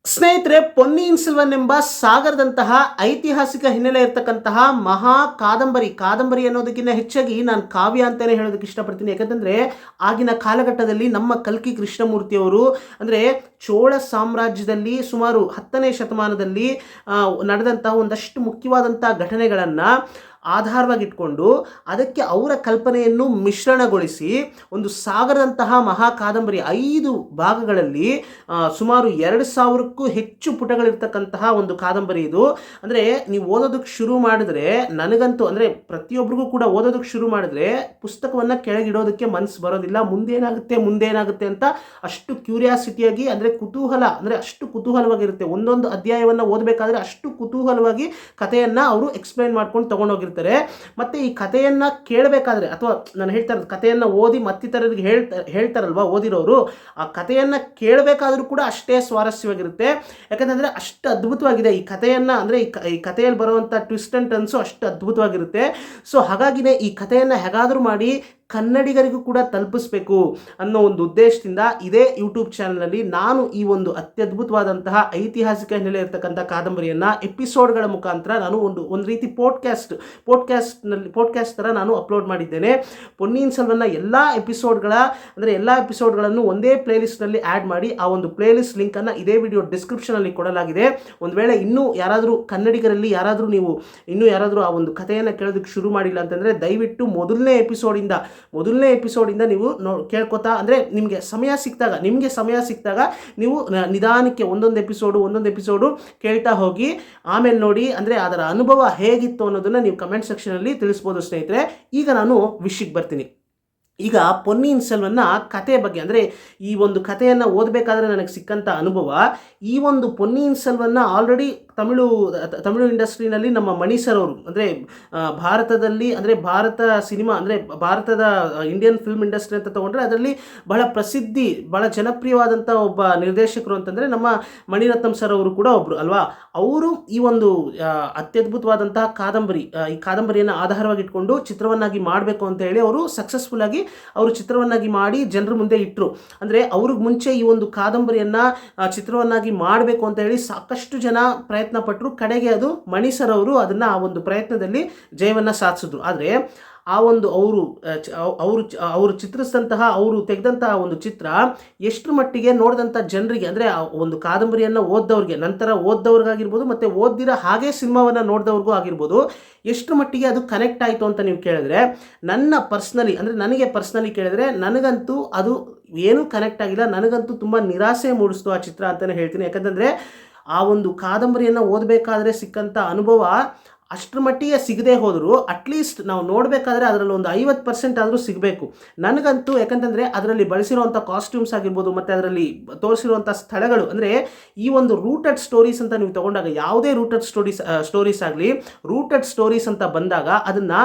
ಸ್ನೇಹಿತರೆ, ಪೊನ್ನಿಯಿನ್ ಸೆಲ್ವನ್ ಎಂಬ ಸಾಗರದಂತಹ ಐತಿಹಾಸಿಕ ಹಿನ್ನೆಲೆ ಇರತಕ್ಕಂತಹ ಮಹಾ ಕಾದಂಬರಿ ಅನ್ನೋದಕ್ಕಿಂತ ಹೆಚ್ಚಾಗಿ ನಾನು ಕಾವ್ಯ ಅಂತಲೇ ಹೇಳೋದಕ್ಕೆ ಇಷ್ಟಪಡ್ತೀನಿ. ಯಾಕಂತಂದರೆ ಆಗಿನ ಕಾಲಘಟ್ಟದಲ್ಲಿ ನಮ್ಮ ಕಲ್ಕಿ ಕೃಷ್ಣಮೂರ್ತಿಯವರು ಅಂದರೆ ಚೋಳ ಸಾಮ್ರಾಜ್ಯದಲ್ಲಿ ಸುಮಾರು 10ನೇ ಶತಮಾನದಲ್ಲಿ ನಡೆದಂತಹ ಒಂದಷ್ಟು ಮುಖ್ಯವಾದಂಥ ಘಟನೆಗಳನ್ನು ಆಧಾರವಾಗಿಟ್ಕೊಂಡು ಅದಕ್ಕೆ ಅವರ ಕಲ್ಪನೆಯನ್ನು ಮಿಶ್ರಣಗೊಳಿಸಿ ಒಂದು ಸಾಗರದಂತಹ ಮಹಾ ಕಾದಂಬರಿ 5 ಭಾಗಗಳಲ್ಲಿ ಸುಮಾರು 2000ಕ್ಕೂ ಹೆಚ್ಚು ಪುಟಗಳಿರ್ತಕ್ಕಂತಹ ಒಂದು ಕಾದಂಬರಿ ಇದು. ಅಂದರೆ ನೀವು ಓದೋದಕ್ಕೆ ಶುರು ಮಾಡಿದ್ರೆ, ನನಗಂತೂ ಅಂದರೆ ಪ್ರತಿಯೊಬ್ಬರಿಗೂ ಕೂಡ ಓದೋದಕ್ಕೆ ಶುರು ಮಾಡಿದ್ರೆ ಪುಸ್ತಕವನ್ನು ಕೆಳಗಿಡೋದಕ್ಕೆ ಮನಸ್ಸು ಬರೋದಿಲ್ಲ. ಮುಂದೇನಾಗುತ್ತೆ ಅಂತ ಅಷ್ಟು ಕ್ಯೂರಿಯಾಸಿಟಿಯಾಗಿ, ಅಂದರೆ ಕುತೂಹಲ, ಅಂದರೆ ಅಷ್ಟು ಕುತೂಹಲವಾಗಿರುತ್ತೆ. ಒಂದೊಂದು ಅಧ್ಯಾಯವನ್ನು ಓದಬೇಕಾದ್ರೆ ಅಷ್ಟು ಕುತೂಹಲವಾಗಿ ಕಥೆಯನ್ನು ಅವರು ಎಕ್ಸ್ಪ್ಲೈನ್ ಮಾಡ್ಕೊಂಡು ತೊಗೊಂಡೋಗಿರ್ತಾರೆ. ಮತ್ತು ಈ ಕಥೆಯನ್ನು ಕೇಳಬೇಕಾದ್ರೆ, ಅಥವಾ ನಾನು ಹೇಳ್ತಾ ಇರೋದು ಕಥೆಯನ್ನು ಓದಿ ಮತ್ತಿತರರಿಗೆ ಹೇಳ್ತಾರಲ್ವ ಓದಿರೋರು, ಆ ಕಥೆಯನ್ನು ಕೇಳಬೇಕಾದ್ರೂ ಕೂಡ ಅಷ್ಟೇ ಸ್ವಾರಸ್ಯವಾಗಿರುತ್ತೆ. ಯಾಕಂತಂದರೆ ಅಷ್ಟು ಅದ್ಭುತವಾಗಿದೆ ಈ ಕಥೆಯನ್ನು, ಅಂದರೆ ಈ ಕಥೆಯಲ್ಲಿ ಬರುವಂಥ ಟ್ವಿಸ್ಟ್ ಆ್ಯಂಡ್ ಟರ್ನ್ಸು ಅಷ್ಟು ಅದ್ಭುತವಾಗಿರುತ್ತೆ. ಸೊ ಹಾಗಾಗಿನೇ ಈ ಕಥೆಯನ್ನು ಹೇಗಾದರೂ ಮಾಡಿ ಕನ್ನಡಿಗರಿಗೂ ಕೂಡ ತಲುಪಿಸ್ಬೇಕು ಅನ್ನೋ ಒಂದು ಉದ್ದೇಶದಿಂದ ಇದೇ ಯೂಟ್ಯೂಬ್ ಚಾನಲ್ನಲ್ಲಿ ನಾನು ಈ ಒಂದು ಅತ್ಯದ್ಭುತವಾದಂತಹ ಐತಿಹಾಸಿಕ ಹಿನ್ನೆಲೆ ಇರತಕ್ಕಂಥ ಕಾದಂಬರಿಯನ್ನು ಎಪಿಸೋಡ್ಗಳ ಮುಖಾಂತರ ನಾನು ಒಂದು ರೀತಿ ಪಾಡ್ಕಾಸ್ಟ್ ಥರ ನಾನು ಅಪ್ಲೋಡ್ ಮಾಡಿದ್ದೇನೆ. ಪೊನ್ನಿಯಿನ್ ಸೆಲ್ವನ್ನ ಎಲ್ಲ ಎಪಿಸೋಡ್ಗಳನ್ನು ಒಂದೇ ಪ್ಲೇಲಿಸ್ಟ್ನಲ್ಲಿ ಆ್ಯಡ್ ಮಾಡಿ ಆ ಒಂದು ಪ್ಲೇಲಿಸ್ಟ್ ಲಿಂಕನ್ನು ಇದೇ ವಿಡಿಯೋ ಡಿಸ್ಕ್ರಿಪ್ಷನಲ್ಲಿ ಕೊಡಲಾಗಿದೆ. ಒಂದು ವೇಳೆ ಇನ್ನೂ ಯಾರಾದರೂ ಕನ್ನಡಿಗರಲ್ಲಿ ಯಾರಾದರೂ ಆ ಒಂದು ಕಥೆಯನ್ನು ಕೇಳೋದಕ್ಕೆ ಶುರು ಮಾಡಿಲ್ಲ ಅಂತಂದರೆ ದಯವಿಟ್ಟು ಮೊದಲನೇ ಎಪಿಸೋಡಿಂದ ನೀವು ಕೇಳ್ಕೊತಾ, ಅಂದರೆ ನಿಮಗೆ ಸಮಯ ಸಿಕ್ತಾಗ ನೀವು ನಿಧಾನಕ್ಕೆ ಒಂದೊಂದು ಎಪಿಸೋಡು ಕೇಳ್ತಾ ಹೋಗಿ ಆಮೇಲೆ ನೋಡಿ, ಅಂದರೆ ಅದರ ಅನುಭವ ಹೇಗಿತ್ತು ಅನ್ನೋದನ್ನು ನೀವು ಕಮೆಂಟ್ ಸೆಕ್ಷನಲ್ಲಿ ತಿಳಿಸ್ಬೋದು ಸ್ನೇಹಿತರೆ. ಈಗ ನಾನು ವಿಷಯಕ್ಕೆ ಬರ್ತೀನಿ. ಈಗ ಪೊನ್ನಿಯಿನ್ ಸೆಲ್ವನ್ನ ಕಥೆಯ ಬಗ್ಗೆ, ಅಂದರೆ ಈ ಒಂದು ಕಥೆಯನ್ನು ಓದಬೇಕಾದ್ರೆ ನನಗೆ ಸಿಕ್ಕಂಥ ಅನುಭವ, ಈ ಒಂದು ಪೊನ್ನಿಯಿನ್ ಸೆಲ್ವನ್ನ ಆಲ್ರೆಡಿ ತಮಿಳು ಇಂಡಸ್ಟ್ರಿನಲ್ಲಿ ನಮ್ಮ ಮಣಿ ಸರ್ ಅವರು, ಅಂದರೆ ಭಾರತದಲ್ಲಿ, ಅಂದರೆ ಭಾರತದ ಇಂಡಿಯನ್ ಫಿಲ್ಮ್ ಇಂಡಸ್ಟ್ರಿ ಅಂತ ತೊಗೊಂಡ್ರೆ ಅದರಲ್ಲಿ ಬಹಳ ಜನಪ್ರಿಯವಾದಂಥ ಒಬ್ಬ ನಿರ್ದೇಶಕರು ಅಂತಂದರೆ ನಮ್ಮ ಮಣಿರತ್ನಂ ಸರ್ ಅವರು ಕೂಡ ಒಬ್ಬರು ಅಲ್ವಾ. ಅವರು ಈ ಒಂದು ಅತ್ಯದ್ಭುತವಾದಂತಹ ಈ ಕಾದಂಬರಿಯನ್ನು ಆಧಾರವಾಗಿಟ್ಕೊಂಡು ಚಿತ್ರವನ್ನಾಗಿ ಮಾಡಬೇಕು ಅಂತ ಹೇಳಿ ಅವರು ಸಕ್ಸಸ್ಫುಲ್ಲಾಗಿ ಚಿತ್ರವನ್ನಾಗಿ ಮಾಡಿ ಜನರ ಮುಂದೆ ಇಟ್ಟರು. ಅಂದರೆ ಅವ್ರಿಗೆ ಮುಂಚೆ ಈ ಒಂದು ಕಾದಂಬರಿಯನ್ನು ಚಿತ್ರವನ್ನಾಗಿ ಮಾಡಬೇಕು ಅಂತ ಹೇಳಿ ಸಾಕಷ್ಟು ಜನ ಪ್ರಯತ್ನ ಪಟ್ಟರು. ಕಡೆಗೆ ಅದು ಮಣಿ ಸರ್ ಅವರು ಅದನ್ನು ಆ ಒಂದು ಪ್ರಯತ್ನದಲ್ಲಿ ಜಯವನ್ನು ಸಾಧಿಸಿದ್ರು. ಆದರೆ ಆ ಒಂದು ಅವರು ಚಿತ್ರಿಸಿದಂತಹ, ಅವರು ತೆಗೆದಂತಹ ಒಂದು ಚಿತ್ರ ಎಷ್ಟರ ಮಟ್ಟಿಗೆ ನೋಡಿದಂಥ ಜನರಿಗೆ, ಅಂದರೆ ಆ ಒಂದು ಕಾದಂಬರಿಯನ್ನು ಓದ್ದವ್ರಿಗೆ, ನಂತರ ಓದ್ದವ್ರಿಗಾಗಿರ್ಬೋದು ಮತ್ತು ಓದ್ದಿರ ಹಾಗೆ ಸಿನಿಮಾವನ್ನು ನೋಡಿದವ್ರಿಗೂ ಆಗಿರ್ಬೋದು, ಎಷ್ಟರ ಮಟ್ಟಿಗೆ ಅದು ಕನೆಕ್ಟ್ ಆಯಿತು ಅಂತ ನೀವು ಕೇಳಿದ್ರೆ, ನನಗೆ ಪರ್ಸ್ನಲಿ ಕೇಳಿದ್ರೆ ನನಗಂತೂ ಅದು ಏನೂ ಕನೆಕ್ಟ್ ಆಗಿಲ್ಲ. ನನಗಂತೂ ತುಂಬ ನಿರಾಸೆ ಮೂಡಿಸ್ತು ಆ ಚಿತ್ರ ಅಂತಲೇ ಹೇಳ್ತೀನಿ. ಯಾಕಂತಂದರೆ ಆ ಒಂದು ಕಾದಂಬರಿಯನ್ನು ಓದಬೇಕಾದ್ರೆ ಸಿಕ್ಕಂಥ ಅನುಭವ ಅಷ್ಟರ ಮಟ್ಟಿಗೆ ಸಿಗದೆ ಹೋದರೂ ಅಟ್ಲೀಸ್ಟ್ ನಾವು ನೋಡಬೇಕಾದ್ರೆ ಅದರಲ್ಲಿ ಒಂದು 50% ಆದರೂ ಸಿಗಬೇಕು ನನಗಂತೂ. ಯಾಕಂತಂದರೆ ಅದರಲ್ಲಿ ಬಳಸಿರುವಂಥ ಕಾಸ್ಟ್ಯೂಮ್ಸ್ ಆಗಿರ್ಬೋದು ಮತ್ತು ಅದರಲ್ಲಿ ತೋರಿಸಿರುವಂಥ ಸ್ಥಳಗಳು, ಅಂದರೆ ಈ ಒಂದು ರೂಟೆಡ್ ಸ್ಟೋರೀಸ್ ಅಂತ ನೀವು ತೊಗೊಂಡಾಗ, ಯಾವುದೇ ರೂಟೆಡ್ ಸ್ಟೋರೀಸ್ ಆಗಲಿ, ರೂಟೆಡ್ ಸ್ಟೋರೀಸ್ ಅಂತ ಬಂದಾಗ ಅದನ್ನು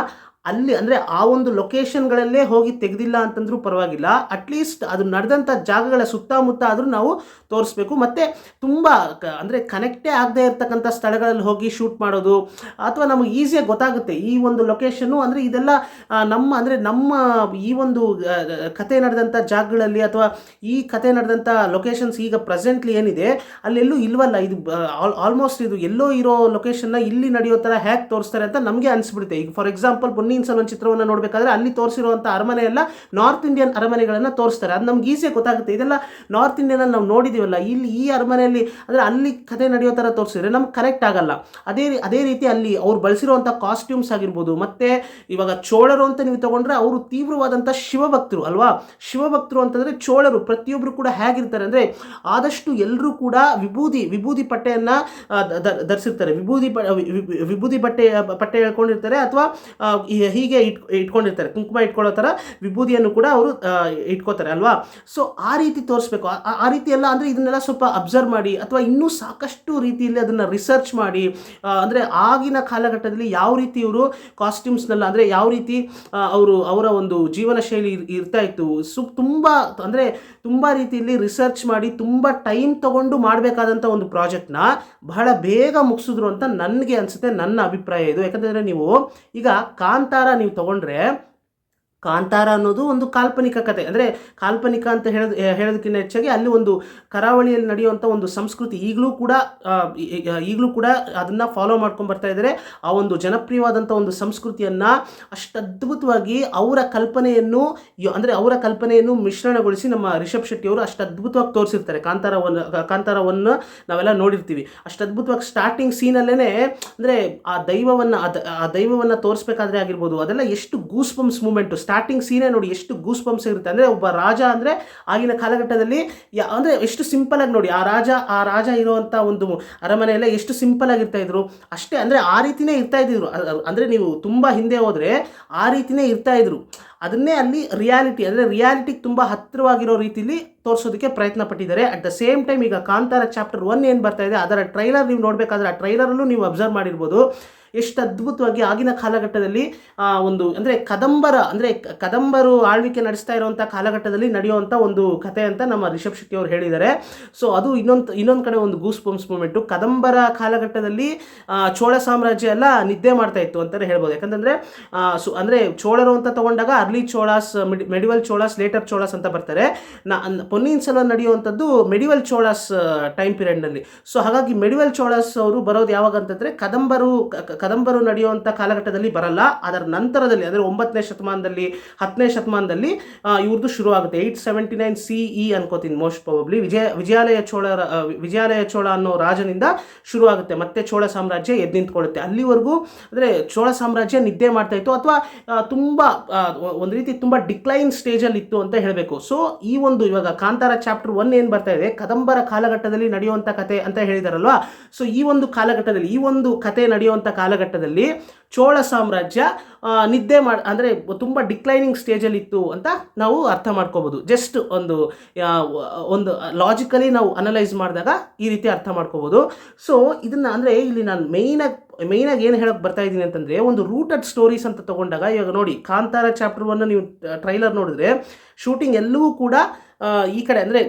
ಅಲ್ಲಿ, ಅಂದರೆ ಆ ಒಂದು ಲೊಕೇಶನ್ಗಳಲ್ಲೇ ಹೋಗಿ ತೆಗೆದಿಲ್ಲ ಅಂತಂದ್ರೂ ಪರವಾಗಿಲ್ಲ, ಅಟ್ಲೀಸ್ಟ್ ಅದು ನಡೆದಂಥ ಜಾಗಗಳ ಸುತ್ತಮುತ್ತ ಆದರೂ ನಾವು ತೋರಿಸ್ಬೇಕು. ಮತ್ತು ತುಂಬ ಅಂದರೆ ಕನೆಕ್ಟೇ ಆಗದೆ ಇರತಕ್ಕಂಥ ಸ್ಥಳಗಳಲ್ಲಿ ಹೋಗಿ ಶೂಟ್ ಮಾಡೋದು, ಅಥವಾ ನಮಗೆ ಈಸಿಯಾಗಿ ಗೊತ್ತಾಗುತ್ತೆ ಈ ಒಂದು ಲೊಕೇಶನ್ನು, ಅಂದರೆ ಇದೆಲ್ಲ ನಮ್ಮ ಈ ಒಂದು ಕತೆ ನಡೆದಂಥ ಜಾಗಗಳಲ್ಲಿ, ಅಥವಾ ಈ ಕತೆ ನಡೆದಂಥ ಲೊಕೇಶನ್ಸ್ ಈಗ ಪ್ರೆಸೆಂಟ್ಲಿ ಏನಿದೆ ಅಲ್ಲೆಲ್ಲೂ ಇಲ್ವಲ್ಲ, ಇದು ಆಲ್ಮೋಸ್ಟ್ ಇದು ಎಲ್ಲೋ ಇರೋ ಲೊಕೇಶನ್ನ ಇಲ್ಲಿ ನಡೆಯೋ ಥರ ಹೇಗೆ ತೋರಿಸ್ತಾರೆ ಅಂತ ನಮಗೆ ಅನಿಸ್ಬಿಡುತ್ತೆ. ಈಗ ಫಾರ್ ಎಕ್ಸಾಂಪಲ್ ಪೊನ್ನಿಯಿನ್ ಸೆಲ್ವನ್ ಚಿತ್ರವನ್ನು ನೋಡಬೇಕಾದ್ರೆ ಅಲ್ಲಿ ತೋರಿಸಿರುವಂಥ ಅರಮನೆ ಎಲ್ಲ ನಾರ್ತ್ ಇಂಡಿಯನ್ ಅರಮನೆಗಳನ್ನು ತೋರಿಸ್ತಾರೆ. ಅದು ನಮ್ಗೆ ಈಸಿಯಾಗಿ ಗೊತ್ತಾಗುತ್ತೆ, ಇದೆಲ್ಲ ನಾರ್ತ್ ಇಂಡಿಯನಲ್ಲಿ ನಾವು ನೋಡಿದ್ದೀವಲ್ಲ, ಇಲ್ಲಿ ಈ ಅರಮನೆಯಲ್ಲಿ, ಅಂದರೆ ಅಲ್ಲಿ ಕಥೆ ನಡೆಯೋ ಥರ ತೋರಿಸಿದ್ರೆ ನಮ್ಗೆ ಕನೆಕ್ಟ್ ಆಗಲ್ಲ. ಅದೇ ರೀತಿ ಅಲ್ಲಿ ಅವ್ರು ಬಳಸಿರುವಂಥ ಕಾಸ್ಟ್ಯೂಮ್ಸ್ ಆಗಿರ್ಬೋದು. ಮತ್ತು ಇವಾಗ ಚೋಳರು ಅಂತ ನೀವು ತಗೊಂಡ್ರೆ ಅವರು ತೀವ್ರವಾದಂಥ ಶಿವಭಕ್ತರು ಅಲ್ವಾ. ಶಿವಭಕ್ತರು ಅಂತಂದರೆ ಚೋಳರು ಪ್ರತಿಯೊಬ್ಬರು ಕೂಡ ಹೇಗಿರ್ತಾರೆ ಅಂದರೆ, ಆದಷ್ಟು ಎಲ್ಲರೂ ಕೂಡ ವಿಭೂದಿ ಪಟ್ಟೆಯನ್ನು ಧರಿಸಿರ್ತಾರೆ, ವಿಭೂದಿ ಪಟ್ಟೆ ಹೇಳ್ಕೊಂಡಿರ್ತಾರೆ, ಅಥವಾ ಹೀಗೆ ಇಟ್ಕೊಂಡಿರ್ತಾರೆ, ಕುಂಕುಮ ಇಟ್ಕೊಳ್ಳೋ ಥರ ವಿಭೂದಿಯನ್ನು ಕೂಡ ಅವರು ಇಟ್ಕೋತಾರೆ ಅಲ್ವಾ. ಸೊ ಆ ರೀತಿ ತೋರಿಸ್ಬೇಕು. ಆ ರೀತಿ ಎಲ್ಲ, ಅಂದರೆ ಇದನ್ನೆಲ್ಲ ಸ್ವಲ್ಪ ಅಬ್ಸರ್ವ್ ಮಾಡಿ, ಅಥವಾ ಇನ್ನೂ ಸಾಕಷ್ಟು ರೀತಿಯಲ್ಲಿ ಅದನ್ನು ರಿಸರ್ಚ್ ಮಾಡಿ, ಅಂದರೆ ಆಗಿನ ಕಾಲಘಟ್ಟದಲ್ಲಿ ಯಾವ ರೀತಿ ಇವರು ಕಾಸ್ಟ್ಯೂಮ್ಸ್ನೆಲ್ಲ, ಅಂದರೆ ಯಾವ ರೀತಿ ಅವರ ಒಂದು ಜೀವನ ಶೈಲಿ ಇರ್ತಾ ಇತ್ತು, ತುಂಬ ರೀತಿಯಲ್ಲಿ ರಿಸರ್ಚ್ ಮಾಡಿ ತುಂಬ ಟೈಮ್ ತಗೊಂಡು ಮಾಡಬೇಕಾದಂಥ ಒಂದು ಪ್ರಾಜೆಕ್ಟ್ನ ಬಹಳ ಬೇಗ ಮುಗಿಸಿದ್ರು ಅಂತ ನನಗೆ ಅನಿಸುತ್ತೆ, ನನ್ನ ಅಭಿಪ್ರಾಯ ಇದು. ಯಾಕಂತಂದರೆ ನೀವು ಈಗ ಕಾಂತಾರ ನೀವು ತಗೊಂಡ್ರೆ, ಕಾಂತಾರ ಅನ್ನೋದು ಒಂದು ಕಾಲ್ಪನಿಕ ಕತೆ, ಅಂದರೆ ಕಾಲ್ಪನಿಕ ಅಂತ ಹೇಳೋದಕ್ಕಿಂತ ಹೆಚ್ಚಾಗಿ ಅಲ್ಲಿ ಒಂದು ಕರಾವಳಿಯಲ್ಲಿ ನಡೆಯುವಂಥ ಒಂದು ಸಂಸ್ಕೃತಿ ಈಗಲೂ ಕೂಡ ಅದನ್ನು ಫಾಲೋ ಮಾಡ್ಕೊಂಡು ಬರ್ತಾ ಇದ್ದಾರೆ. ಆ ಒಂದು ಜನಪ್ರಿಯವಾದಂಥ ಒಂದು ಸಂಸ್ಕೃತಿಯನ್ನು ಅಷ್ಟು ಅದ್ಭುತವಾಗಿ ಅವರ ಕಲ್ಪನೆಯನ್ನು ಮಿಶ್ರಣಗೊಳಿಸಿ ನಮ್ಮ ರಿಷಬ್ ಶೆಟ್ಟಿ ಅವರು ಅಷ್ಟು ಅದ್ಭುತವಾಗಿ ತೋರಿಸಿರ್ತಾರೆ. ಕಾಂತಾರವನ್ನು ನಾವೆಲ್ಲ ನೋಡಿರ್ತೀವಿ. ಅಷ್ಟು ಅದ್ಭುತವಾಗಿ ಸ್ಟಾರ್ಟಿಂಗ್ ಸೀನಲ್ಲೇ ಅಂದರೆ ಆ ದೈವವನ್ನು ತೋರಿಸ್ಬೇಕಾದ್ರೆ ಆಗಿರ್ಬೋದು, ಅದೆಲ್ಲ ಎಷ್ಟು ಗೂಸ್ ಬಂಪ್ಸ್ ಮೂಮೆಂಟು. ಸ್ಟಾರ್ಟಿಂಗ್ ಸೀನೇ ನೋಡಿ ಎಷ್ಟು ಗೂಸ್ ಬಂಪ್ಸ್ ಇರುತ್ತೆ. ಅಂದರೆ ಒಬ್ಬ ರಾಜ ಅಂದರೆ ಆಗಿನ ಕಾಲಘಟ್ಟದಲ್ಲಿ ಅಂದರೆ ಎಷ್ಟು ಸಿಂಪಲ್ ಆಗಿ ನೋಡಿ, ಆ ರಾಜ ಇರುವಂಥ ಒಂದು ಅರಮನೆಯಲ್ಲ ಎಷ್ಟು ಸಿಂಪಲ್ ಆಗಿರ್ತಾ ಇದ್ರು ಅಷ್ಟೇ. ಅಂದರೆ ಆ ರೀತಿನೇ ಇರ್ತಾ ಇದ್ದಿದ್ರು. ಅಂದರೆ ನೀವು ತುಂಬ ಹಿಂದೆ ಹೋದರೆ ಆ ರೀತಿನೇ ಇರ್ತಾ ಇದ್ರು. ಅದನ್ನೇ ಅಲ್ಲಿ ರಿಯಾಲಿಟಿಗೆ ತುಂಬ ಹತ್ತಿರವಾಗಿರೋ ರೀತಿಯಲ್ಲಿ ತೋರಿಸೋದಕ್ಕೆ ಪ್ರಯತ್ನ ಪಟ್ಟಿದ್ದಾರೆ. ಅಟ್ ದ ಸೇಮ್ ಟೈಮ್ ಈಗ ಕಾಂತಾರ ಚಾಪ್ಟರ್ 1 ಏನು ಬರ್ತಾ ಇದೆ ಅದರ ಟ್ರೈಲರ್ ನೀವು ನೋಡಬೇಕಾದ್ರೆ ಆ ಟ್ರೈಲರಲ್ಲೂ ನೀವು ಅಬ್ಸರ್ವ್ ಮಾಡಿರ್ಬೋದು ಎಷ್ಟು ಅದ್ಭುತವಾಗಿ ಆಗಿನ ಕಾಲಘಟ್ಟದಲ್ಲಿ ಒಂದು ಅಂದರೆ ಕದಂಬರು ಆಳ್ವಿಕೆ ನಡೆಸ್ತಾ ಇರುವಂಥ ಕಾಲಘಟ್ಟದಲ್ಲಿ ನಡೆಯುವಂಥ ಒಂದು ಕತೆ ಅಂತ ನಮ್ಮ ರಿಷಬ್ ಶೆಟ್ಟಿ ಅವರು ಹೇಳಿದ್ದಾರೆ. ಸೊ ಅದು ಇನ್ನೊಂದು ಕಡೆ ಒಂದು ಗೂಸ್ ಬಂಪ್ಸ್ ಮೂಮೆಂಟು. ಕದಂಬರ ಕಾಲಘಟ್ಟದಲ್ಲಿ ಚೋಳ ಸಾಮ್ರಾಜ್ಯ ಎಲ್ಲ ನಿದ್ದೆ ಮಾಡ್ತಾ ಇತ್ತು ಅಂತಲೇ ಹೇಳ್ಬೋದು. ಯಾಕಂತಂದರೆ ಅಂದರೆ ಚೋಳರು ಅಂತ ತಗೊಂಡಾಗ early Cholas, medieval Cholas, later Cholas ಅಂತ ಬರ್ತಾರೆ. ಪೊನ್ನಿಯಿನ್ ಸೆಲ್ವನ್ ನಡೆಯುವಂಥದ್ದು ಮೆಡಿವಲ್ ಚೋಳಾಸ್ ಟೈಮ್ ಪೀರಿಯಡ್ನಲ್ಲಿ. ಸೊ ಹಾಗಾಗಿ ಮೆಡಿವಲ್ ಚೋಳಾಸ್ ಅವರು ಬರೋದು ಯಾವಾಗ ಅಂತಂದರೆ ಕದಂಬರು ನಡೆಯುವಂಥ ಕಾಲಘಟ್ಟದಲ್ಲಿ ಬರಲ್ಲ. ಅದರ ನಂತರದಲ್ಲಿ ಅಂದರೆ 9ನೇ ಶತಮಾನದಲ್ಲಿ 10ನೇ ಶತಮಾನದಲ್ಲಿ ಇವ್ರದ್ದು ಶುರುವಾಗುತ್ತೆ. 879 CE ಅನ್ಕೋತೀನಿ ಮೋಸ್ಟ್ ಪ್ರಾಬಬ್ಲಿ. ವಿಜಯಾಲಯ ಚೋಳ ಅನ್ನೋ ರಾಜನಿಂದ ಶುರುವಾಗುತ್ತೆ. ಮತ್ತೆ ಚೋಳ ಸಾಮ್ರಾಜ್ಯ ಎದ್ದು ನಿಂತ್ಕೊಳ್ಳುತ್ತೆ. ಅಲ್ಲಿವರೆಗೂ ಅಂದರೆ ಚೋಳ ಸಾಮ್ರಾಜ್ಯ ನಿದ್ದೆ ಮಾಡ್ತಾ ಇತ್ತು ಅಥವಾ ತುಂಬ ಒಂದು ರೀತಿ ತುಂಬ ಡಿಕ್ಲೈನ್ ಸ್ಟೇಜಲ್ಲಿ ಇತ್ತು ಅಂತ ಹೇಳಬೇಕು. ಸೊ ಈ ಒಂದು ಇವಾಗ ಕಾಂತಾರ ಚಾಪ್ಟರ್ 1 ಏನು ಬರ್ತಾ ಇದೆ ಕದಂಬರ ಕಾಲಘಟ್ಟದಲ್ಲಿ ನಡೆಯುವಂಥ ಕತೆ ಅಂತ ಹೇಳಿದಾರಲ್ವಾ. ಸೊ ಈ ಒಂದು ಕತೆ ನಡೆಯುವಂಥ ಕಾಲಘಟ್ಟದಲ್ಲಿ ಚೋಳ ಸಾಮ್ರಾಜ್ಯ ನಿದ್ದೆ ಅಂದರೆ ತುಂಬ ಡಿಕ್ಲೈನಿಂಗ್ ಸ್ಟೇಜಲ್ಲಿ ಇತ್ತು ಅಂತ ನಾವು ಅರ್ಥ ಮಾಡ್ಕೋಬೋದು. ಜಸ್ಟ್ ಒಂದು ಲಾಜಿಕಲಿ ನಾವು ಅನಲೈಸ್ ಮಾಡಿದಾಗ ಈ ರೀತಿ ಅರ್ಥ ಮಾಡ್ಕೋಬೋದು. ಸೊ ಇದನ್ನು ಅಂದರೆ ಇಲ್ಲಿ ನಾನು ಮೇಯ್ನಾಗಿ ಏನು ಹೇಳೋಕ್ಕೆ ಬರ್ತಾ ಇದ್ದೀನಿ ಅಂತಂದರೆ ಒಂದು ರೂಟೆಡ್ ಸ್ಟೋರೀಸ್ ಅಂತ ತೊಗೊಂಡಾಗ ಇವಾಗ ನೋಡಿ ಕಾಂತಾರ ಚಾಪ್ಟರ್ 1 ನೀವು ಟ್ರೈಲರ್ ನೋಡಿದ್ರೆ ಶೂಟಿಂಗ್ ಎಲ್ಲವೂ ಕೂಡ ಈ ಕಡೆ ಅಂದರೆ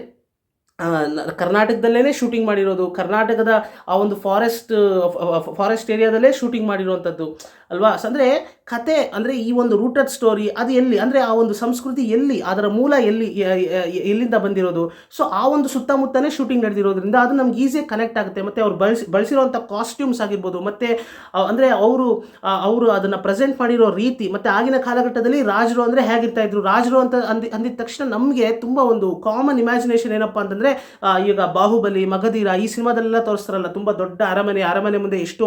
ಕರ್ನಾಟಕದಲ್ಲೇ ಶೂಟಿಂಗ್ ಮಾಡಿರೋದು, ಕರ್ನಾಟಕದ ಆ ಒಂದು ಫಾರೆಸ್ಟ್ ಏರಿಯಾದಲ್ಲೇ ಶೂಟಿಂಗ್ ಮಾಡಿರುವಂಥದ್ದು ಅಲ್ವಾ. ಅಂದರೆ ಕತೆ ಅಂದರೆ ಈ ಒಂದು ರೂಟೆಡ್ ಸ್ಟೋರಿ ಅದು ಎಲ್ಲಿ ಅಂದರೆ ಆ ಒಂದು ಸಂಸ್ಕೃತಿ ಎಲ್ಲಿ, ಅದರ ಮೂಲ ಎಲ್ಲಿಂದ ಬಂದಿರೋದು. ಸೊ ಆ ಒಂದು ಸುತ್ತಮುತ್ತನೇ ಶೂಟಿಂಗ್ ನಡೆದಿರೋದ್ರಿಂದ ಅದು ನಮ್ಗೆ ಈಸಿಯಾಗಿ ಕನೆಕ್ಟ್ ಆಗುತ್ತೆ. ಮತ್ತು ಅವ್ರು ಬಳಸಿರೋವಂಥ ಕಾಸ್ಟ್ಯೂಮ್ಸ್ ಆಗಿರ್ಬೋದು, ಮತ್ತು ಅಂದರೆ ಅವರು ಅದನ್ನು ಪ್ರೆಸೆಂಟ್ ಮಾಡಿರೋ ರೀತಿ, ಮತ್ತು ಆಗಿನ ಕಾಲಘಟ್ಟದಲ್ಲಿ ರಾಜರು ಅಂದರೆ ಹೇಗಿರ್ತಾ ಇದ್ರು, ರಾಜರು ಅಂತ ಅಂದಿದ ತಕ್ಷಣ ನಮಗೆ ತುಂಬ ಒಂದು ಕಾಮನ್ ಇಮ್ಯಾಜಿನೇಷನ್ ಏನಪ್ಪ ಅಂತಂದರೆ ಈಗ ಬಾಹುಬಲಿ, ಮಗಧೀರ ಈ ಸಿನಿಮಾದಲ್ಲೆಲ್ಲ ತೋರಿಸ್ತಾರಲ್ಲ ತುಂಬ ದೊಡ್ಡ ಅರಮನೆ ಮುಂದೆ ಎಷ್ಟೋ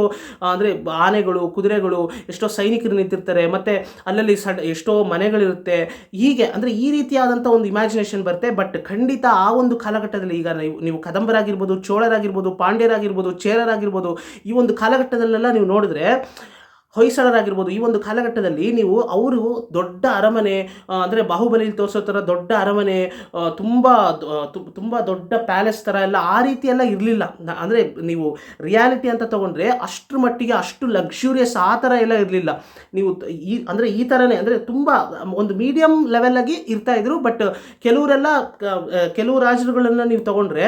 ಅಂದರೆ ಆನೆಗಳು, ಕುದುರೆಗಳು, ಎಷ್ಟೋ ಸೈನಿಕರು ನಿಂತಿರ್ತಾರೆ, ಮತ್ತು ಅಲ್ಲಲ್ಲಿ ಎಷ್ಟೋ ಮನೆಗಳಿರುತ್ತೆ. ಹೀಗೆ ಅಂದರೆ ಈ ರೀತಿಯಾದಂಥ ಒಂದು ಇಮ್ಯಾಜಿನೇಷನ್ ಬರುತ್ತೆ. ಬಟ್ ಖಂಡಿತ ಆ ಒಂದು ಕಾಲಘಟ್ಟದಲ್ಲಿ ಈಗ ನೀವು ಕದಂಬರಾಗಿರ್ಬೋದು, ಚೋಳರಾಗಿರ್ಬೋದು, ಪಾಂಡ್ಯರಾಗಿರ್ಬೋದು, ಚೇರರಾಗಿರ್ಬೋದು, ಈ ಒಂದು ಕಾಲಘಟ್ಟದಲ್ಲೆಲ್ಲ ನೀವು ನೋಡಿದ್ರೆ, ಹೊಯ್ಸಳರಾಗಿರ್ಬೋದು, ಈ ಒಂದು ಕಾಲಘಟ್ಟದಲ್ಲಿ ನೀವು ಅವರು ದೊಡ್ಡ ಅರಮನೆ ಅಂದರೆ ಬಾಹುಬಲಿಯಲ್ಲಿ ತೋರಿಸೋ ಥರ ದೊಡ್ಡ ಅರಮನೆ, ತುಂಬ ದೊಡ್ಡ ಪ್ಯಾಲೇಸ್ ಥರ ಎಲ್ಲ ಆ ರೀತಿ ಎಲ್ಲ ಇರಲಿಲ್ಲ. ಅಂದರೆ ನೀವು ರಿಯಾಲಿಟಿ ಅಂತ ತೊಗೊಂಡ್ರೆ ಅಷ್ಟರ ಮಟ್ಟಿಗೆ ಅಷ್ಟು ಲಕ್ಸುರಿಯಸ್ ಆ ಥರ ಎಲ್ಲ ಇರಲಿಲ್ಲ. ನೀವು ಈ ಥರನೇ ಅಂದರೆ ತುಂಬ ಒಂದು ಮೀಡಿಯಮ್ ಲೆವೆಲಾಗಿ ಇರ್ತಾಯಿದ್ರು. ಬಟ್ ಕೆಲವು ರಾಜರುಗಳನ್ನು ನೀವು ತೊಗೊಂಡ್ರೆ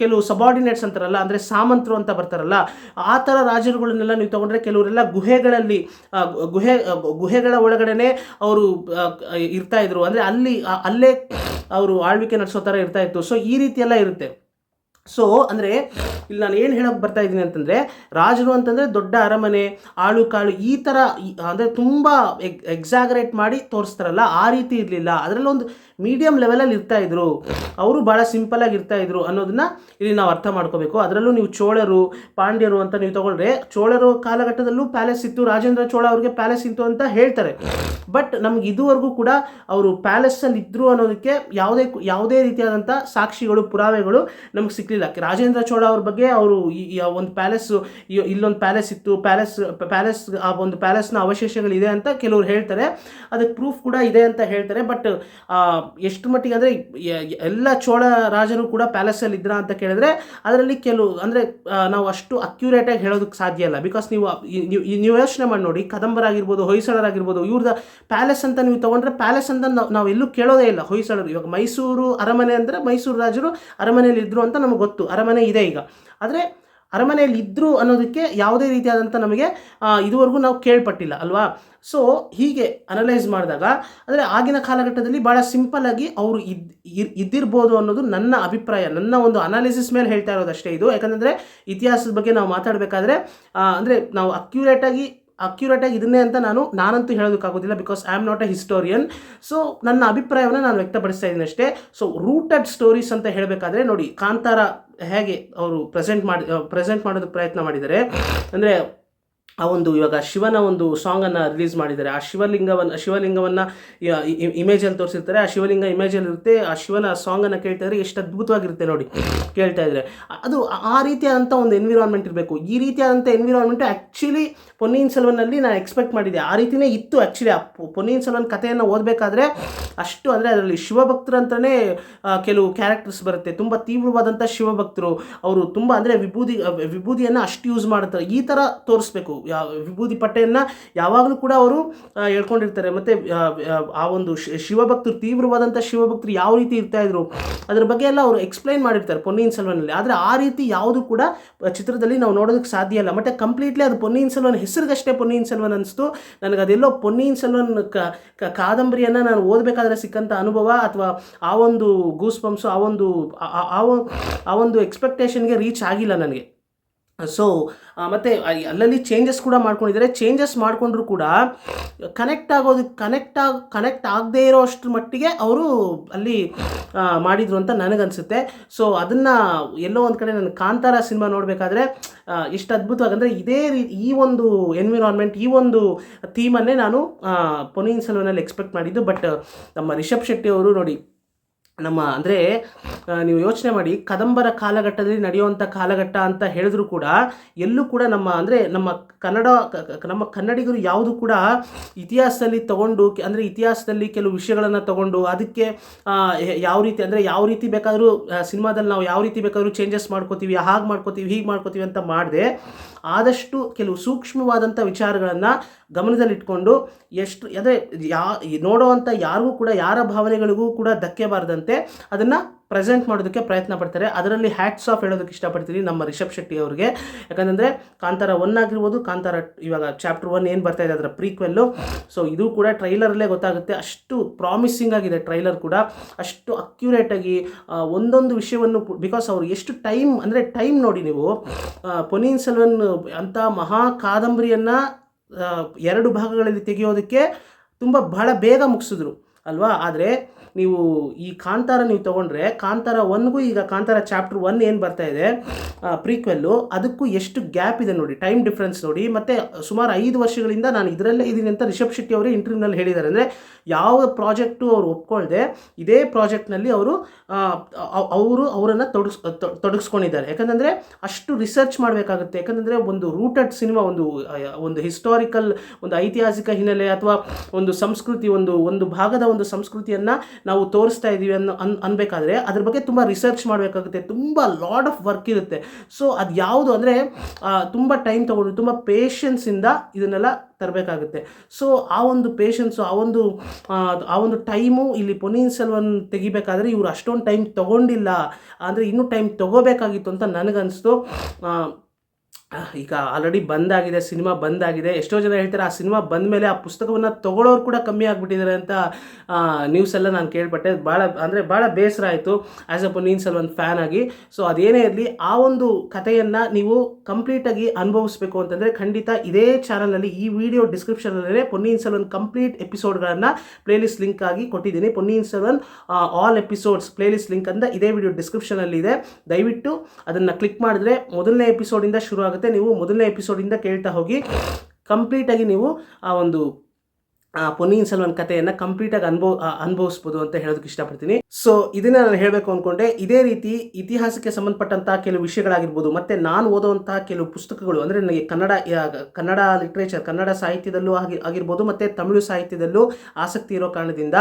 ಕೆಲವು ಸಬಾರ್ಡಿನೇಟ್ಸ್ ಅಂತಾರಲ್ಲ, ಅಂದರೆ ಸಾಮಂತರು ಅಂತ ಬರ್ತಾರಲ್ಲ, ಆ ಥರ ರಾಜರುಗಳನ್ನೆಲ್ಲ ನೀವು ತಗೊಂಡ್ರೆ ಕೆಲವರೆಲ್ಲ ಗುಹೆಗಳ ಒಳಗಡೆನೆ ಅವರು ಇರ್ತಾ ಇದ್ರು. ಅಂದರೆ ಅಲ್ಲೇ ಅವರು ಆಳ್ವಿಕೆ ನಡೆಸೋ ಥರ ಇರ್ತಾ ಇತ್ತು. ಸೊ ಈ ರೀತಿ ಎಲ್ಲ ಇರುತ್ತೆ. ಸೊ ಅಂದರೆ ಇಲ್ಲಿ ನಾನು ಏನು ಹೇಳೋಕ್ಕೆ ಬರ್ತಾ ಇದ್ದೀನಿ ಅಂತಂದರೆ, ರಾಜರು ಅಂತಂದರೆ ದೊಡ್ಡ ಅರಮನೆ, ಆಳು ಕಾಳು ಈ ಥರ ಅಂದರೆ ತುಂಬ ಎಕ್ಸಾಗರೇಟ್ ಮಾಡಿ ತೋರಿಸ್ತಾರಲ್ಲ, ಆ ರೀತಿ ಇರಲಿಲ್ಲ. ಅದರಲ್ಲೊಂದು ಮೀಡಿಯಮ್ ಲೆವೆಲಲ್ಲಿ ಇರ್ತಾಯಿದ್ರು, ಅವರು ಭಾಳ ಸಿಂಪಲಾಗಿ ಇರ್ತಾಯಿದ್ರು ಅನ್ನೋದನ್ನ ಇಲ್ಲಿ ನಾವು ಅರ್ಥ ಮಾಡ್ಕೋಬೇಕು. ಅದರಲ್ಲೂ ನೀವು ಚೋಳರು, ಪಾಂಡ್ಯರು ಅಂತ ನೀವು ತೊಗೊಂಡ್ರೆ, ಚೋಳರು ಕಾಲಘಟ್ಟದಲ್ಲೂ ಪ್ಯಾಲೇಸ್ ಇತ್ತು, ರಾಜೇಂದ್ರ ಚೋಳ ಅವ್ರಿಗೆ ಪ್ಯಾಲೇಸ್ ಇತ್ತು ಅಂತ ಹೇಳ್ತಾರೆ. ಬಟ್ ನಮ್ಗೆ ಇದುವರೆಗೂ ಕೂಡ ಅವರು ಪ್ಯಾಲೇಸಲ್ಲಿ ಇದ್ದರು ಅನ್ನೋದಕ್ಕೆ ಯಾವುದೇ ರೀತಿಯಾದಂಥ ಸಾಕ್ಷಿಗಳು, ಪುರಾವೆಗಳು ನಮಗೆ ಸಿಕ್ಕಲಿಲ್ಲ. ರಾಜೇಂದ್ರ ಚೋಳ ಅವ್ರ ಬಗ್ಗೆ ಅವರು ಒಂದು ಇಲ್ಲೊಂದು ಪ್ಯಾಲೇಸ್ ಇತ್ತು, ಪ್ಯಾಲೇಸ್ ಆ ಒಂದು ಪ್ಯಾಲೇಸ್ನ ಅವಶೇಷಗಳಿದೆ ಅಂತ ಕೆಲವರು ಹೇಳ್ತಾರೆ. ಅದಕ್ಕೆ ಪ್ರೂಫ್ ಕೂಡ ಇದೆ ಅಂತ ಹೇಳ್ತಾರೆ. ಬಟ್ ಎಷ್ಟು ಮಟ್ಟಿಗೆ ಅಂದರೆ ಎಲ್ಲ ಚೋಳ ರಾಜರು ಕೂಡ ಪ್ಯಾಲೇಸಲ್ಲಿ ಇದ್ರ ಅಂತ ಕೇಳಿದ್ರೆ ಅದರಲ್ಲಿ ಕೆಲವು ಅಂದರೆ ನಾವು ಅಷ್ಟು ಅಕ್ಯುರೇಟಾಗಿ ಹೇಳೋದಕ್ಕೆ ಸಾಧ್ಯ ಇಲ್ಲ. ಬಿಕಾಸ್ ನೀವು ಯೋಚನೆ ಮಾಡಿ ನೋಡಿ, ಕದಂಬರಾಗಿರ್ಬೋದು, ಹೊಯ್ಸಳರಾಗಿರ್ಬೋದು, ಇವ್ರದ್ದು ಪ್ಯಾಲೇಸ್ ಅಂತ ನೀವು ತೊಗೊಂಡ್ರೆ ಪ್ಯಾಲೇಸ್ ಅಂತ ನಾವು ಎಲ್ಲೂ ಕೇಳೋದೇ ಇಲ್ಲ. ಹೊಯ್ಸಳರು ಇವಾಗ ಮೈಸೂರು ಅರಮನೆ ಅಂದರೆ ಮೈಸೂರು ರಾಜರು ಅರಮನೆಯಲ್ಲಿ ಇದ್ರು ಅಂತ ನಮಗೆ ಗೊತ್ತು, ಅರಮನೆ ಇದೆ ಈಗ. ಆದರೆ ಅರಮನೆಯಲ್ಲಿ ಇದ್ದರು ಅನ್ನೋದಕ್ಕೆ ಯಾವುದೇ ರೀತಿಯಾದಂಥ ನಮಗೆ ಇದುವರೆಗೂ ನಾವು ಕೇಳ್ಪಟ್ಟಿಲ್ಲ ಅಲ್ವಾ. ಸೊ ಹೀಗೆ ಅನಲೈಸ್ ಮಾಡಿದಾಗ ಅಂದರೆ ಆಗಿನ ಕಾಲಘಟ್ಟದಲ್ಲಿ ಭಾಳ ಸಿಂಪಲ್ಲಾಗಿ ಅವರು ಇದ್ದಿರ್ಬೋದು ಅನ್ನೋದು ನನ್ನ ಅಭಿಪ್ರಾಯ, ನನ್ನ ಒಂದು ಅನಾಲಿಸಿಸ್ ಮೇಲೆ ಹೇಳ್ತಾ ಇರೋದಷ್ಟೇ ಇದು. ಯಾಕಂದರೆ ಇತಿಹಾಸದ ಬಗ್ಗೆ ನಾವು ಮಾತಾಡಬೇಕಾದ್ರೆ ಅಂದರೆ ನಾವು ಅಕ್ಯುರೇಟಾಗಿ ಇದನ್ನೇ ಅಂತ ನಾನಂತೂ ಹೇಳೋದಕ್ಕಾಗೋದಿಲ್ಲ, because I am not a historian. So ನನ್ನ ಅಭಿಪ್ರಾಯವನ್ನು ನಾನು ವ್ಯಕ್ತಪಡಿಸ್ತಾ ಇದ್ದೀನಿ ಅಷ್ಟೇ. ಸೊ ರೂಟೆಡ್ ಸ್ಟೋರೀಸ್ ಅಂತ ಹೇಳಬೇಕಾದ್ರೆ ನೋಡಿ, ಕಾಂತಾರ ಹೇಗೆ ಅವರು ಪ್ರೆಸೆಂಟ್ ಮಾಡೋದಕ್ಕೆ ಪ್ರಯತ್ನ ಮಾಡಿದ್ದಾರೆ ಅಂದರೆ ಆ ಒಂದು ಇವಾಗ ಶಿವನ ಒಂದು ಸಾಂಗನ್ನು ರಿಲೀಸ್ ಮಾಡಿದ್ದಾರೆ. ಆ ಶಿವಲಿಂಗವನ್ನು ಇಮೇಜಲ್ಲಿ ತೋರಿಸಿರ್ತಾರೆ. ಆ ಶಿವಲಿಂಗ ಇಮೇಜಲ್ಲಿ ಇರುತ್ತೆ. ಆ ಶಿವನ ಸಾಂಗನ್ನು ಕೇಳ್ತಾ ಇದ್ರೆ ಎಷ್ಟು ಅದ್ಭುತವಾಗಿರುತ್ತೆ ನೋಡಿ ಕೇಳ್ತಾ ಇದ್ರೆ. ಅದು ಆ ರೀತಿಯಾದಂಥ ಒಂದು ಎನ್ವಿರಾನ್ಮೆಂಟ್ ಇರಬೇಕು. ಈ ರೀತಿಯಾದಂಥ ಎನ್ವಿರಾನ್ಮೆಂಟ್ ಆ್ಯಕ್ಚುಲಿ ಪೊನ್ನಿಯಿನ್ ಸೆಲ್ವನ್ನಲ್ಲಿ ನಾನು ಎಕ್ಸ್ಪೆಕ್ಟ್ ಮಾಡಿದ್ದೆ. ಆ ರೀತಿಯೇ ಇತ್ತು ಆ್ಯಕ್ಚುಲಿ. ಆ ಪೊನ್ನಿಯಿನ್ ಸೆಲ್ವನ್ ಕಥೆಯನ್ನು ಓದಬೇಕಾದ್ರೆ ಅಷ್ಟು ಅಂದರೆ ಅದರಲ್ಲಿ ಶಿವಭಕ್ತರು ಅಂತಲೇ ಕೆಲವು ಕ್ಯಾರೆಕ್ಟರ್ಸ್ ಬರುತ್ತೆ. ತುಂಬ ತೀವ್ರವಾದಂಥ ಶಿವಭಕ್ತರು. ಅವರು ತುಂಬ ಅಂದರೆ ವಿಭೂದಿಯನ್ನು ಅಷ್ಟು ಯೂಸ್ ಮಾಡ್ತಾರೆ. ಈ ಥರ ತೋರಿಸ್ಬೇಕು. ವಿಭೂತಿ ಪಟ್ಟೆಯನ್ನು ಯಾವಾಗಲೂ ಕೂಡ ಅವರು ಹೇಳ್ಕೊಂಡಿರ್ತಾರೆ. ಮತ್ತು ಆ ಒಂದು ಶಿವಭಕ್ತರು, ತೀವ್ರವಾದಂಥ ಶಿವಭಕ್ತರು ಯಾವ ರೀತಿ ಇರ್ತಾಯಿದ್ರು ಅದ್ರ ಬಗ್ಗೆ ಎಲ್ಲ ಅವರು ಎಕ್ಸ್ಪ್ಲೈನ್ ಮಾಡಿರ್ತಾರೆ ಪೊನ್ನಿಯಿನ್ ಸೆಲ್ವನ್ನಲ್ಲಿ. ಆದರೆ ಆ ರೀತಿ ಯಾವುದು ಕೂಡ ಚಿತ್ರದಲ್ಲಿ ನಾವು ನೋಡೋದಕ್ಕೆ ಸಾಧ್ಯ ಇಲ್ಲ. ಮತ್ತು ಕಂಪ್ಲೀಟ್ಲಿ ಅದು ಪೊನ್ನಿಯಿನ್ ಸೆಲ್ವನ್ ಹೆಸರಿಗಷ್ಟೇ ಪೊನ್ನಿಯಿನ್ ಸೆಲ್ವನ್ ಅನಿಸ್ತು ನನಗೆ. ಅದೆಲ್ಲೋ ಪೊನ್ನಿಯಿನ್ ಸೆಲ್ವನ್ ಕಾದಂಬರಿಯನ್ನು ನಾನು ಓದಬೇಕಾದ್ರೆ ಸಿಕ್ಕಂಥ ಅನುಭವ ಅಥವಾ ಆ ಒಂದು ಗೂಸ್ ಬಂಪ್ಸು ಆ ಒಂದು ಎಕ್ಸ್ಪೆಕ್ಟೇಷನ್ಗೆ ರೀಚ್ ಆಗಿಲ್ಲ ನನಗೆ. ಸೊ ಮತ್ತು ಅಲ್ಲಲ್ಲಿ ಚೇಂಜಸ್ ಕೂಡ ಮಾಡ್ಕೊಂಡಿದ್ದಾರೆ. ಚೇಂಜಸ್ ಮಾಡಿಕೊಂಡ್ರು ಕೂಡ ಕನೆಕ್ಟ್ ಆಗದೇ ಇರೋ ಅಷ್ಟರ ಮಟ್ಟಿಗೆ ಅವರು ಅಲ್ಲಿ ಮಾಡಿದರು ಅಂತ ನನಗನ್ಸುತ್ತೆ. ಸೊ ಅದನ್ನು ಎಲ್ಲೋ ಒಂದು ಕಡೆ ನಾನು ಕಾಂತಾರ ಸಿನಿಮಾ ನೋಡಬೇಕಾದ್ರೆ ಎಷ್ಟು ಅದ್ಭುತವಾಗಿ ಅಂದರೆ ಈ ಒಂದು ಎನ್ವಿರಾನ್ಮೆಂಟ್, ಈ ಒಂದು ಥೀಮನ್ನೇ ನಾನು ಪೊನ್ನಿಯಿನ್ ಸೆಲ್ವನಲ್ಲಿ ಎಕ್ಸ್ಪೆಕ್ಟ್ ಮಾಡಿದ್ದು. ಬಟ್ ನಮ್ಮ ರಿಷಬ್ ಶೆಟ್ಟಿ ಅವರು ನೋಡಿ, ನಮ್ಮ ಅಂದರೆ ನೀವು ಯೋಚನೆ ಮಾಡಿ, ಕದಂಬರ ಕಾಲಘಟ್ಟದಲ್ಲಿ ನಡೆಯುವಂಥ ಕಾಲಘಟ್ಟ ಅಂತ ಹೇಳಿದ್ರು ಕೂಡ ಎಲ್ಲೂ ಕೂಡ ನಮ್ಮ ಕನ್ನಡಿಗರು ಯಾವುದು ಕೂಡ ಇತಿಹಾಸದಲ್ಲಿ ತಗೊಂಡು ಅಂದರೆ ಇತಿಹಾಸದಲ್ಲಿ ಕೆಲವು ವಿಷಯಗಳನ್ನು ತಗೊಂಡು ಅದಕ್ಕೆ ಯಾವ ರೀತಿ ಬೇಕಾದರೂ ಸಿನಿಮಾದಲ್ಲಿ ನಾವು ಯಾವ ರೀತಿ ಬೇಕಾದರೂ ಚೇಂಜಸ್ ಮಾಡ್ಕೋತೀವಿ, ಹಾಗೆ ಮಾಡ್ಕೋತೀವಿ, ಹೀಗೆ ಮಾಡ್ಕೋತೀವಿ ಅಂತ ಮಾಡದೆ ಆದಷ್ಟು ಕೆಲವು ಸೂಕ್ಷ್ಮವಾದಂಥ ವಿಚಾರಗಳನ್ನು ಗಮನದಲ್ಲಿಟ್ಕೊಂಡು ಅಂದರೆ ನೋಡೋವಂಥ ಯಾರಿಗೂ ಕೂಡ ಯಾರ ಭಾವನೆಗಳಿಗೂ ಕೂಡ ಧಕ್ಕೆ ಬಾರದಂತೆ ಅದನ್ನು ಪ್ರೆಸೆಂಟ್ ಮಾಡೋದಕ್ಕೆ ಪ್ರಯತ್ನ ಪಡ್ತಾರೆ. ಅದರಲ್ಲಿ ಹ್ಯಾಟ್ಸ್ ಆಫ್ ಹೇಳೋದಕ್ಕೆ ಇಷ್ಟಪಡ್ತೀನಿ ನಮ್ಮ ರಿಷಬ್ ಶೆಟ್ಟಿ ಅವ್ರಿಗೆ. ಯಾಕಂದರೆ ಕಾಂತಾರ 1 ಆಗಿರ್ಬೋದು, ಕಾಂತಾರ ಇವಾಗ ಚಾಪ್ಟರ್ 1 ಏನು ಬರ್ತಾ ಇದೆ ಅದರ ಪ್ರೀಕ್ವೆಲ್ಲು. ಸೊ ಇದು ಕೂಡ ಟ್ರೈಲರಲ್ಲೇ ಗೊತ್ತಾಗುತ್ತೆ. ಅಷ್ಟು ಪ್ರಾಮಿಸಿಂಗ್ ಆಗಿದೆ ಟ್ರೈಲರ್ ಕೂಡ, ಅಷ್ಟು ಅಕ್ಯುರೇಟಾಗಿ ಒಂದೊಂದು ವಿಷಯವನ್ನು ಬಿಕಾಸ್ ಅವರು ಎಷ್ಟು ಟೈಮ್ ನೋಡಿ ನೀವು, ಪೊನ್ನಿಯಿನ್ ಸೆಲ್ವನ್ ಅಂತ ಮಹಾ ಕಾದಂಬರಿಯನ್ನು 2 ಭಾಗಗಳಲ್ಲಿ ತೆಗೆಯೋದಕ್ಕೆ ಬಹಳ ಬೇಗ ಮುಗಿಸಿದ್ರು ಅಲ್ವಾ. ಆದರೆ ನೀವು ಈ ಕಾಂತಾರ ನೀವು ತೊಗೊಂಡ್ರೆ ಕಾಂತಾರ 1ಗೂ ಈಗ ಕಾಂತಾರ ಚಾಪ್ಟರ್ 1 ಏನು ಬರ್ತಾ ಇದೆ ಪ್ರೀಕ್ವೆಲ್ಲು, ಅದಕ್ಕೂ ಎಷ್ಟು ಗ್ಯಾಪ್ ಇದೆ ನೋಡಿ, ಟೈಮ್ ಡಿಫ್ರೆನ್ಸ್ ನೋಡಿ. ಮತ್ತು ಸುಮಾರು 5 ವರ್ಷಗಳಿಂದ ನಾನು ಇದರಲ್ಲೇ ಇದ್ದೀನಿ ಅಂತ ರಿಷಬ್ ಶೆಟ್ಟಿ ಅವರೇ ಇಂಟರ್ವ್ಯೂನಲ್ಲಿ ಹೇಳಿದ್ದಾರೆ. ಅಂದರೆ ಯಾವ ಪ್ರಾಜೆಕ್ಟು ಅವರು ಒಪ್ಕೊಳ್ದೆ ಇದೇ ಪ್ರಾಜೆಕ್ಟ್ನಲ್ಲಿ ಅವರನ್ನು ತೊಡಗಿಸ್ಕೊಂಡಿದ್ದಾರೆ. ಯಾಕಂದರೆ ಅಷ್ಟು ರಿಸರ್ಚ್ ಮಾಡಬೇಕಾಗುತ್ತೆ. ಯಾಕಂದರೆ ಒಂದು ರೂಟೆಡ್ ಸಿನಿಮಾ, ಒಂದು ಹಿಸ್ಟಾರಿಕಲ್, ಒಂದು ಐತಿಹಾಸಿಕ ಹಿನ್ನೆಲೆ ಅಥವಾ ಒಂದು ಸಂಸ್ಕೃತಿ, ಒಂದು ಭಾಗದ ಒಂದು ಸಂಸ್ಕೃತಿಯನ್ನು ನಾವು ತೋರಿಸ್ತಾ ಇದ್ದೀವಿ ಅನ್ಬೇಕಾದ್ರೆ ಅದ್ರ ಬಗ್ಗೆ ತುಂಬ ರಿಸರ್ಚ್ ಮಾಡಬೇಕಾಗುತ್ತೆ, ತುಂಬ ಲಾಡ್ ಆಫ್ ವರ್ಕ್ ಇರುತ್ತೆ. ಸೊ ಅದು ಯಾವುದು ಅಂದರೆ ತುಂಬ ಟೈಮ್ ತೊಗೊಂಡು ತುಂಬ ಪೇಷನ್ಸಿಂದ ಇದನ್ನೆಲ್ಲ ತರಬೇಕಾಗುತ್ತೆ. ಸೊ ಆ ಒಂದು ಪೇಷನ್ಸು, ಆ ಒಂದು ಟೈಮು ಇಲ್ಲಿ ಪೊನ್ನಿಯಿನ್ ಸೆಲ್ವನ್ ತೆಗಿಬೇಕಾದ್ರೆ ಇವರು ಅಷ್ಟೊಂದು ಟೈಮ್ ತೊಗೊಂಡಿಲ್ಲ, ಅಂದರೆ ಇನ್ನೂ ಟೈಮ್ ತೊಗೋಬೇಕಾಗಿತ್ತು ಅಂತ ನನಗನ್ನಿಸ್ತು. ಈಗ ಆಲ್ರೆಡಿ ಬಂದಾಗಿದೆ, ಸಿನಿಮಾ ಬಂದಾಗಿದೆ. ಎಷ್ಟೋ ಜನ ಹೇಳ್ತಾರೆ ಆ ಸಿನಿಮಾ ಬಂದ ಮೇಲೆ ಆ ಪುಸ್ತಕವನ್ನು ತೊಗೊಳ್ಳೋರು ಕೂಡ ಕಮ್ಮಿ ಆಗಿಬಿಟ್ಟಿದ್ದಾರೆ ಅಂತ ನ್ಯೂಸೆಲ್ಲ ನಾನು ಕೇಳ್ಪಟ್ಟೆ. ಭಾಳ ಬೇಸರ ಆಯಿತು as a Ponniyin Selvan fan ಆಗಿ. ಸೊ ಅದೇನೇ ಇರಲಿ, ಆ ಒಂದು ಕಥೆಯನ್ನು ನೀವು ಕಂಪ್ಲೀಟಾಗಿ ಅನುಭವಿಸ್ಬೇಕು ಅಂತಂದರೆ ಖಂಡಿತ ಇದೇ ಚಾನಲಲ್ಲಿ ಈ ವಿಡಿಯೋ ಡಿಸ್ಕ್ರಿಪ್ಷನಲ್ಲೇ ಪೊನ್ನಿಯಿನ್ ಸೆಲ್ವನ್ ಕಂಪ್ಲೀಟ್ ಎಪಿಸೋಡ್ಗಳನ್ನು ಪ್ಲೇಲಿಸ್ಟ್ ಲಿಂಕ್ ಆಗಿ ಕೊಟ್ಟಿದ್ದೀನಿ. Ponniyin Selvan all episodes playlist link ಅಂತ ಇದೇ ವಿಡಿಯೋ ಡಿಸ್ಕ್ರಿಪ್ಷನಲ್ಲಿ ಇದೆ. ದಯವಿಟ್ಟು ಅದನ್ನು ಕ್ಲಿಕ್ ಮಾಡಿದ್ರೆ ಮೊದಲನೇ ಎಪಿಸೋಡಿಂದ ಶುರು ಆಗುತ್ತೆ. ನೀವು ಮೊದಲನೇ ಎಪಿಸೋಡಿಂದ ಕೇಳ್ತಾ ಹೋಗಿ ಕಂಪ್ಲೀಟಾಗಿ ನೀವು ಆ ಒಂದು ಪೊನ್ನಿಯಿನ್ ಸೆಲ್ವನ್ ಕಥೆಯನ್ನು ಕಂಪ್ಲೀಟಾಗಿ ಅನುಭವಿಸ್ಬೋದು ಅಂತ ಹೇಳೋದಕ್ಕೆ ಇಷ್ಟಪಡ್ತೀನಿ. ಸೊ ಇದನ್ನು ನಾನು ಹೇಳಬೇಕು ಅಂದ್ಕೊಂಡೆ. ಇದೇ ರೀತಿ ಇತಿಹಾಸಕ್ಕೆ ಸಂಬಂಧಪಟ್ಟಂಥ ಕೆಲವು ವಿಷಯಗಳಾಗಿರ್ಬೋದು, ಮತ್ತು ನಾನು ಓದುವಂತಹ ಕೆಲವು ಪುಸ್ತಕಗಳು, ಅಂದರೆ ನನಗೆ ಕನ್ನಡ ಲಿಟ್ರೇಚರ್, ಕನ್ನಡ ಸಾಹಿತ್ಯದಲ್ಲೂ ಆಗಿರ್ಬೋದು ಮತ್ತು ತಮಿಳು ಸಾಹಿತ್ಯದಲ್ಲೂ ಆಸಕ್ತಿ ಇರೋ ಕಾರಣದಿಂದ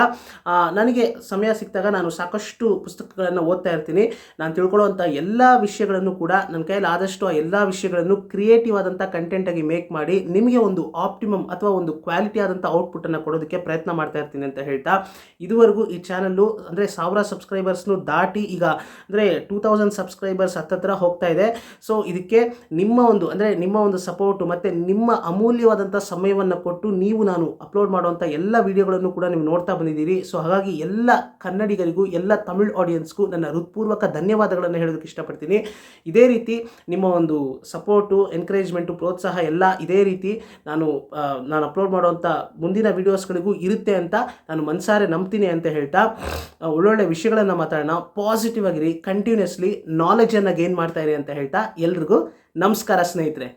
ನನಗೆ ಸಮಯ ಸಿಕ್ಕಿದಾಗ ನಾನು ಸಾಕಷ್ಟು ಪುಸ್ತಕಗಳನ್ನು ಓದ್ತಾ ಇರ್ತೀನಿ. ನಾನು ತಿಳ್ಕೊಳ್ಳೋವಂಥ ಎಲ್ಲ ವಿಷಯಗಳನ್ನು ಕೂಡ ನನ್ನ ಕೈಯಲ್ಲಿ ಆದಷ್ಟು ಆ ಎಲ್ಲ ವಿಷಯಗಳನ್ನು ಕ್ರಿಯೇಟಿವ್ ಆದಂಥ ಕಂಟೆಂಟಾಗಿ ಮೇಕ್ ಮಾಡಿ ನಿಮಗೆ ಒಂದು ಆಪ್ಟಿಮಮ್ ಅಥವಾ ಒಂದು ಕ್ವಾಲಿಟಿ ಆದಂಥ ಔಟ್ಪುಟ್ ಔಟ್ಪುಟ್ಟನ್ನು ಕೊಡೋದಕ್ಕೆ ಪ್ರಯತ್ನ ಮಾಡ್ತಾ ಇರ್ತೀನಿ ಅಂತ ಹೇಳ್ತಾ, ಇದುವರೆಗೂ ಈ ಚಾನಲ್ಲು ಅಂದರೆ 1000 ಸಬ್ಸ್ಕ್ರೈಬರ್ಸ್ನು ದಾಟಿ ಈಗ ಅಂದರೆ 2000 ಸಬ್ಸ್ಕ್ರೈಬರ್ಸ್ ಹತ್ತತ್ರ ಹೋಗ್ತಾ ಇದೆ. ಸೊ ಇದಕ್ಕೆ ನಿಮ್ಮ ಒಂದು ಸಪೋರ್ಟು ಮತ್ತು ನಿಮ್ಮ ಅಮೂಲ್ಯವಾದಂಥ ಸಮಯವನ್ನು ಕೊಟ್ಟು ನಾನು ಅಪ್ಲೋಡ್ ಮಾಡುವಂಥ ಎಲ್ಲ ವಿಡಿಯೋಗಳನ್ನು ಕೂಡ ನೀವು ನೋಡ್ತಾ ಬಂದಿದ್ದೀರಿ. ಸೊ ಹಾಗಾಗಿ ಎಲ್ಲ ಕನ್ನಡಿಗರಿಗೂ, ಎಲ್ಲ ತಮಿಳ್ ಆಡಿಯನ್ಸ್ಗೂ ನನ್ನ ಹೃತ್ಪೂರ್ವಕ ಧನ್ಯವಾದಗಳನ್ನು ಹೇಳೋದಕ್ಕೆ ಇಷ್ಟಪಡ್ತೀನಿ. ಇದೇ ರೀತಿ ನಿಮ್ಮ ಒಂದು ಸಪೋರ್ಟು, ಎನ್ಕರೇಜ್ಮೆಂಟು, ಪ್ರೋತ್ಸಾಹ ಎಲ್ಲ ಇದೇ ರೀತಿ ನಾನು ಅಪ್ಲೋಡ್ ಮಾಡುವಂಥ ಮುಂದಿನ ವೀಡಿಯೋಸ್ಗಳಿಗೂ ಇರುತ್ತೆ ಅಂತ ನಾನು ಮನಸಾರೆ ನಂಬ್ತೀನಿ ಅಂತ ಹೇಳ್ತಾ, ಒಳ್ಳೊಳ್ಳೆ ವಿಷಯಗಳನ್ನು ಮಾತಾಡೋಣ. ಪಾಸಿಟಿವ್ ಆಗಿರಿ, ಕಂಟಿನ್ಯೂಸ್ಲಿ ನಾಲೆಜನ್ನು ಗೇನ್ ಮಾಡ್ತಾ ಇರಿ ಅಂತ ಹೇಳ್ತಾ ಎಲ್ರಿಗೂ ನಮಸ್ಕಾರ ಸ್ನೇಹಿತರೆ.